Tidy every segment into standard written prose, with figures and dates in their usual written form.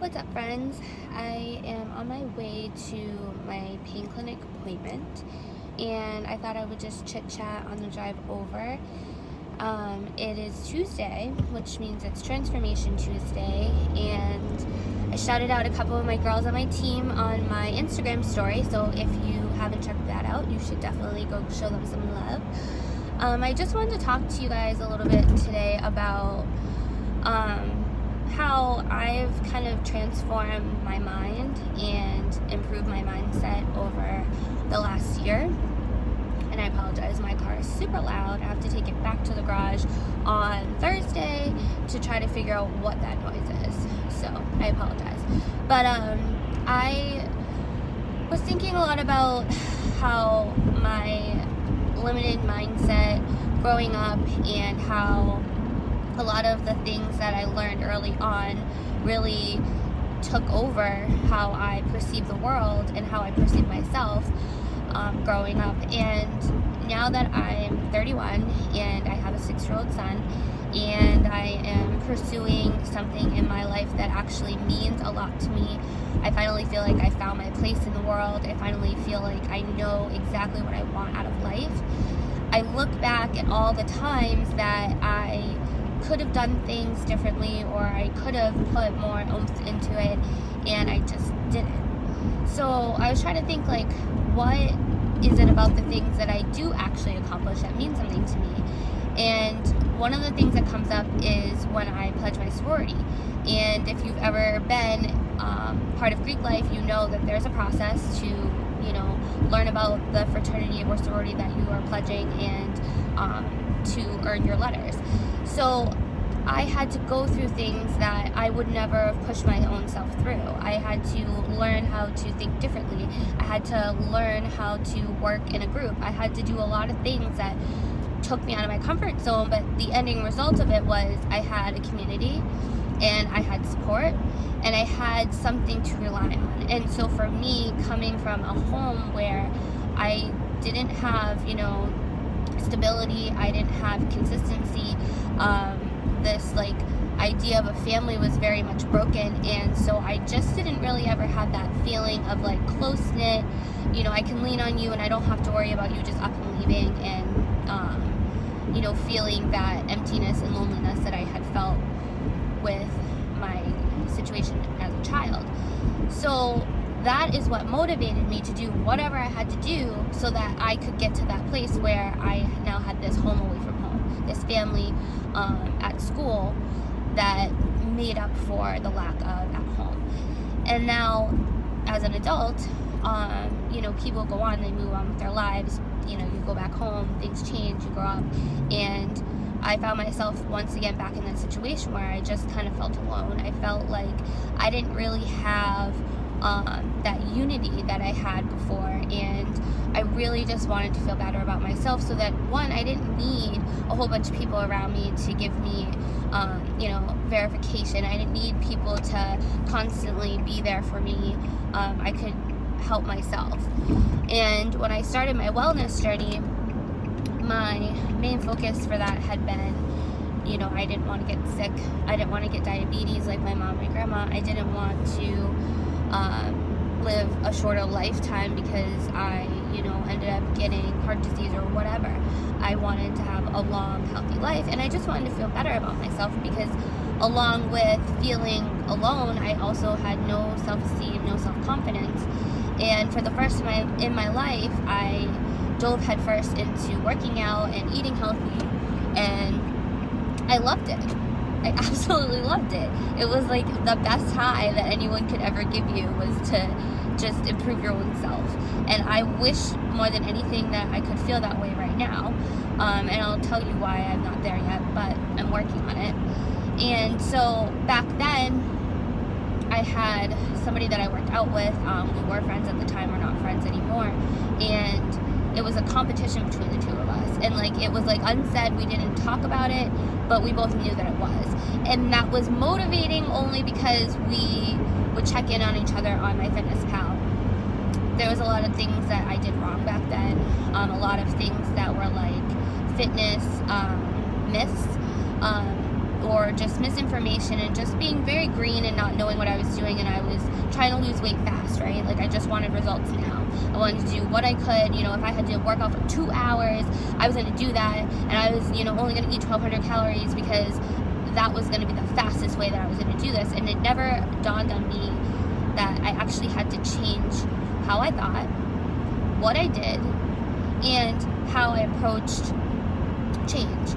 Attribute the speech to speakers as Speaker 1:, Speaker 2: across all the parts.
Speaker 1: What's up, friends? I am on my way to my pain clinic appointment, and I thought I would just chit chat on the drive over. It is Tuesday, which means it's Transformation Tuesday, and I shouted out a couple of my girls on my team on my Instagram story, so if you haven't checked that out, you should definitely go show them some love. I just wanted to talk to you guys a little bit today about how I've kind of transformed my mind and improved my mindset over the last year. And I apologize, my car is super loud. I have to take it back to the garage on Thursday to try to figure out what that noise is. So I apologize. But I was thinking a lot about how my limited mindset growing up and how a lot of the things that I learned early on really took over how I perceive the world and how I perceive myself growing up. And now that I'm 31 and I have a 6-year-old son and I am pursuing something in my life that actually means a lot to me, I finally feel like I found my place in the world. I finally feel like I know exactly what I want out of life. I look back at all the times that I could have done things differently, or I could have put more oomph into it, and I just didn't. So I was trying to think, like, what is it about the things that I do actually accomplish that mean something to me? And one of the things that comes up is when I pledge my sorority. And if you've ever been part of Greek life, you know that there's a process to, learn about the fraternity or sorority that you are pledging and to earn your letters. So I had to go through things that I would never have pushed my own self through. I had to learn how to think differently. I had to learn how to work in a group. I had to do a lot of things that took me out of my comfort zone, but the ending result of it was I had a community and I had support and I had something to rely on. And so for me, coming from a home where I didn't have, stability, I didn't have consistency, this idea of a family was very much broken, and so I just didn't really ever have that feeling of close-knit, I can lean on you and I don't have to worry about you just up and leaving, and feeling that emptiness and loneliness that I had felt with my situation as a child. So that is what motivated me to do whatever I had to do so that I could get to that place where I now had this home away from home, this family at school that made up for the lack of at home. And now, as an adult, people go on, they move on with their lives. You go back home, things change, you grow up, and I found myself once again back in that situation where I just kind of felt alone. I felt like I didn't really have that unity that I had before, and I really just wanted to feel better about myself so that, one, I didn't need a whole bunch of people around me to give me verification. I didn't need people to constantly be there for me. I could help myself. And when I started my wellness journey, my main focus for that had been, I didn't want to get sick. I didn't want to get diabetes like my mom and my grandma. I didn't want to live a shorter lifetime because I, ended up getting heart disease or whatever. I wanted to have a long, healthy life, and I just wanted to feel better about myself because along with feeling alone, I also had no self-esteem, no self-confidence. And for the first time in my life, I dove headfirst into working out and eating healthy, and I loved it. I absolutely loved it. It was like the best high that anyone could ever give you, was to just improve your own self. And I wish more than anything that I could feel that way right now. And I'll tell you why I'm not there yet, but I'm working on it. And so back then, I had somebody that I worked out with. We were friends at the time, we're not friends anymore. And it was a competition between the two of us. And it was unsaid, we didn't talk about it, but we both knew that it was. And that was motivating only because we would check in on each other on MyFitnessPal. There was a lot of things that I did wrong back then. A lot of things that were fitness myths or just misinformation and just being very green and not knowing what I was doing. And I was trying to lose weight fast, right? Like I just wanted results now. I wanted to do what I could. You know, if I had to work out for 2 hours, I was going to do that. And I was, you know, only going to eat 1,200 calories because that was going to be the fastest way that I was going to do this. And it never dawned on me that I actually had to change how I thought, what I did, and how I approached change.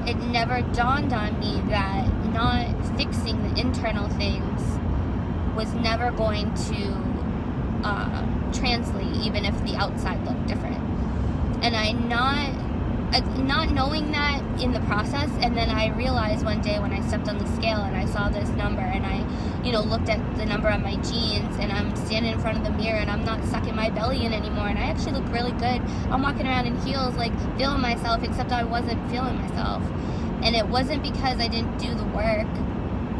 Speaker 1: It never dawned on me that not fixing the internal things was never going to translate, even if the outside looked different. And I not knowing that in the process, and then I realized one day when I stepped on the scale and I saw this number, and I, you know, looked at the number on my jeans, and I'm standing in front of the mirror and I'm not sucking my belly in anymore, and I actually look really good. I'm walking around in heels, like feeling myself, except I wasn't feeling myself. And it wasn't because I didn't do the work.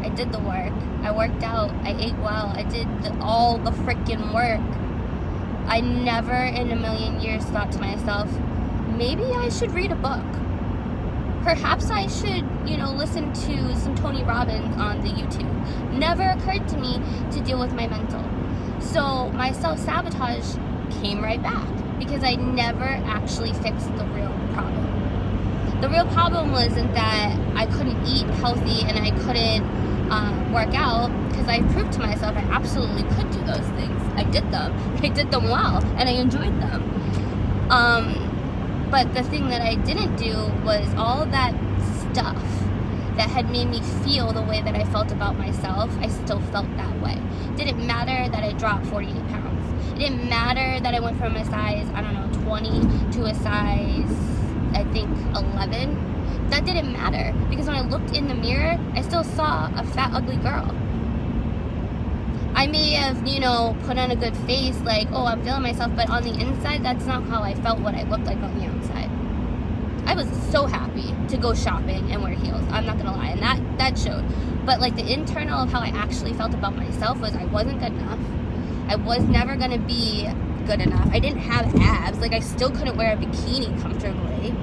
Speaker 1: I did the work. I worked out. I ate well. I did all the freaking work. I never in a million years thought to myself, maybe I should read a book. Perhaps I should, you know, listen to some Tony Robbins on the YouTube. Never occurred to me to deal with my mental. So my self-sabotage came right back because I never actually fixed the real problem. The real problem wasn't that I couldn't eat healthy and I couldn't work out, because I proved to myself I absolutely could do those things. I did them. I did them well, and I enjoyed them. But the thing that I didn't do was all that stuff that had made me feel the way that I felt about myself. I still felt that way. It didn't matter that I dropped 48 pounds. It didn't matter that I went from a size, 20 to a size, I think, 11. That didn't matter, because when I looked in the mirror, I still saw a fat, ugly girl. I may have, put on a good face, like, oh, I'm feeling myself, but on the inside, that's not how I felt what I looked like on the outside. I was so happy to go shopping and wear heels. I'm not gonna lie, and that showed. But like the internal of how I actually felt about myself was I wasn't good enough. I was never gonna be good enough. I didn't have abs. Like I still couldn't wear a bikini comfortably.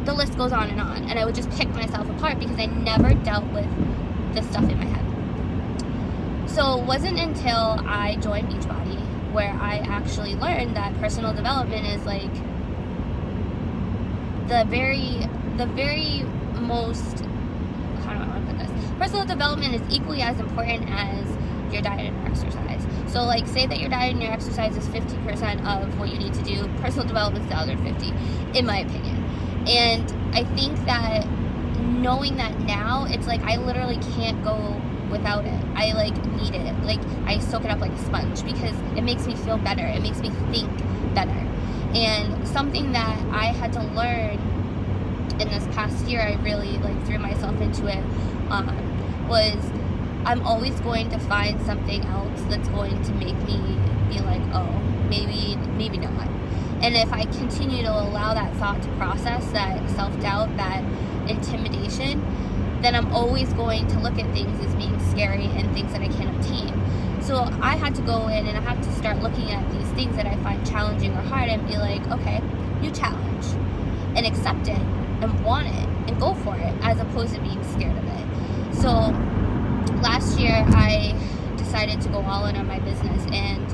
Speaker 1: The list goes on, and I would just pick myself apart because I never dealt with the stuff in my head. So it wasn't until I joined Beachbody where I actually learned that personal development is like the very most, how do I want to put this? Personal development is equally as important as your diet and your exercise. So like say that your diet and your exercise is 50% of what you need to do, personal development is the other 50, in my opinion. And I think that knowing that now, it's like I literally can't go without it. I like need it. Like I soak it up like a sponge because it makes me feel better. It makes me think better. And something that I had to learn in this past year, I really like threw myself into it, was I'm always going to find something else that's going to make me be like, oh, maybe not. And if I continue to allow that thought to process, that self-doubt, that intimidation, then I'm always going to look at things as being scary and things that I can't obtain. So I had to go in and I had to start looking at these things that I find challenging or hard and be like, okay, new challenge, and accept it and want it and go for it, as opposed to being scared of it. So last year I decided to go all in on my business, and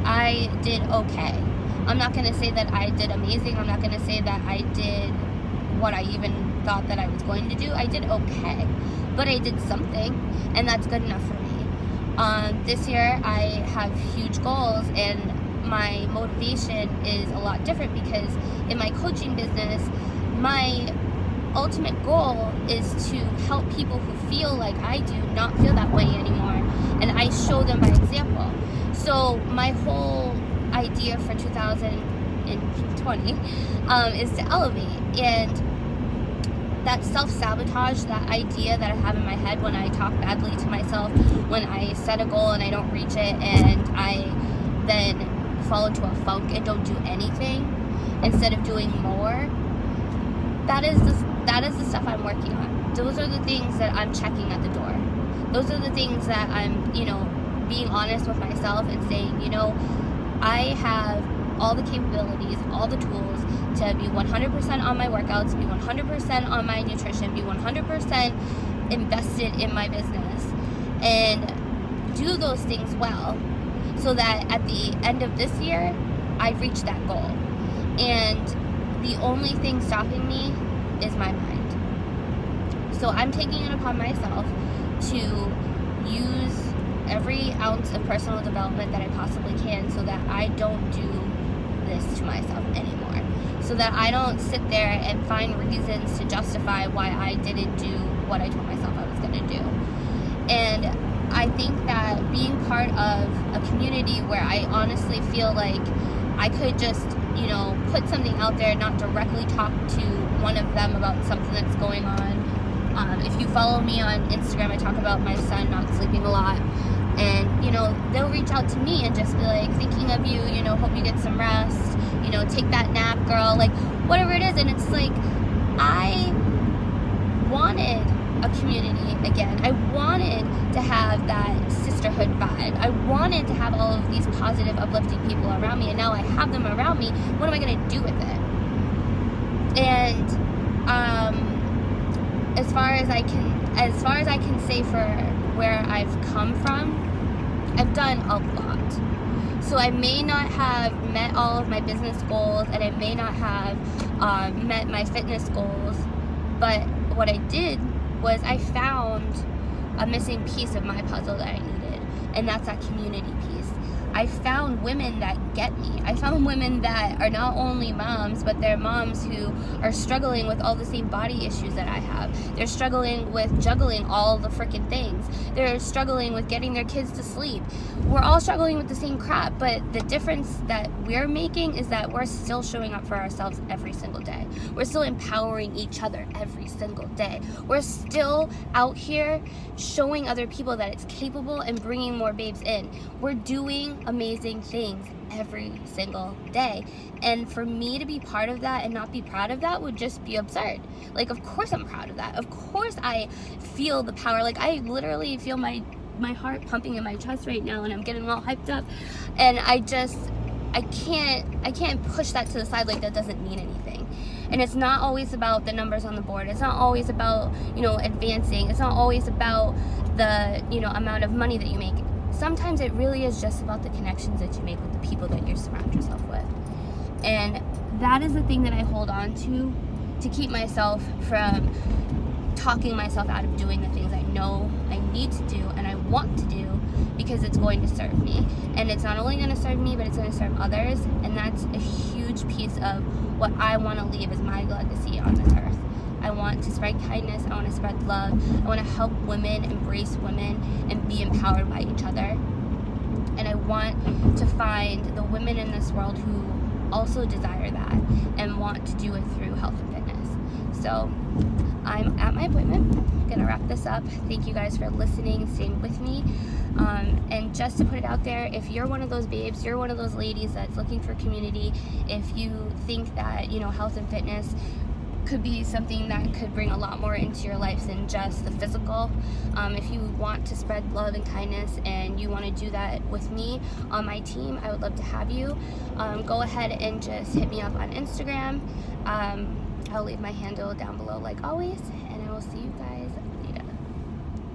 Speaker 1: I did okay. I'm not going to say that I did amazing. I'm not going to say that I did what I even thought that I was going to do. I did okay, but I did something, and that's good enough for me. This year I have huge goals, and my motivation is a lot different because in my coaching business, my ultimate goal is to help people who feel like I do not feel that way anymore, and I show them by example. So my whole idea for 2020 is to elevate, and that self-sabotage, that idea that I have in my head when I talk badly to myself, when I set a goal and I don't reach it, and I then fall into a funk and don't do anything instead of doing more, that is the stuff I'm working on. Those are the things that I'm checking at the door. Those are the things that I'm, being honest with myself and saying, I have all the capabilities, all the tools to be 100% on my workouts, be 100% on my nutrition, be 100% invested in my business, and do those things well, so that at the end of this year, I've reached that goal. And the only thing stopping me is my mind. So I'm taking it upon myself to use every ounce of personal development that I possibly can, so that I don't do this to myself anymore. So that I don't sit there and find reasons to justify why I didn't do what I told myself I was going to do. And I think that being part of a community where I honestly feel like I could just, put something out there, not directly talk to one of them about something that's going on. If you follow me on Instagram, I talk about my son not sleeping a lot. And, they'll reach out to me and just be like, thinking of you, hope you get some rest, take that nap, girl, like, whatever it is. And it's like, I wanted a community again. I wanted to have that sisterhood vibe. I wanted to have all of these positive, uplifting people around me, and now I have them around me. What am I going to do with it? And as far as I can say for where I've come from, I've done a lot. So I may not have met all of my business goals, and I may not have met my fitness goals, but what I did was I found a missing piece of my puzzle that I needed, and that's that community piece. I found women that get me. I found women that are not only moms, but they're moms who are struggling with all the same body issues that I have. They're struggling with juggling all the freaking things. They're struggling with getting their kids to sleep. We're all struggling with the same crap, but the difference that we're making is that we're still showing up for ourselves every single day. We're still empowering each other every single day. We're still out here showing other people that it's capable and bringing more babes in. We're doing amazing things every single day, and for me to be part of that and not be proud of that would just be absurd. Like, of course I'm proud of that. Of course I feel the power. Like, I literally feel my heart pumping in my chest right now, and I'm getting all hyped up, and I can't push that to the side like that doesn't mean anything. And it's not always about the numbers on the board. It's not always about advancing. It's not always about the amount of money that you make. Sometimes it really is just about the connections that you make with the people that you surround yourself with. And that is the thing that I hold on to keep myself from talking myself out of doing the things I know I need to do and I want to do, because it's going to serve me. And it's not only going to serve me, but it's going to serve others. And that's a huge piece of what I want to leave as my legacy on this earth. I want to spread kindness. I want to spread love. I want to help women embrace women and be empowered by each other. And I want to find the women in this world who also desire that and want to do it through health and fitness. So I'm at my appointment. I'm going to wrap this up. Thank you guys for listening and staying with me. And just to put it out there, if you're one of those babes, you're one of those ladies that's looking for community, if you think that, health and fitness could be something that could bring a lot more into your life than just the physical. If you want to spread love and kindness and you want to do that with me on my team, I would love to have you. Go ahead and just hit me up on Instagram. I'll leave my handle down below like always, and I will see you guys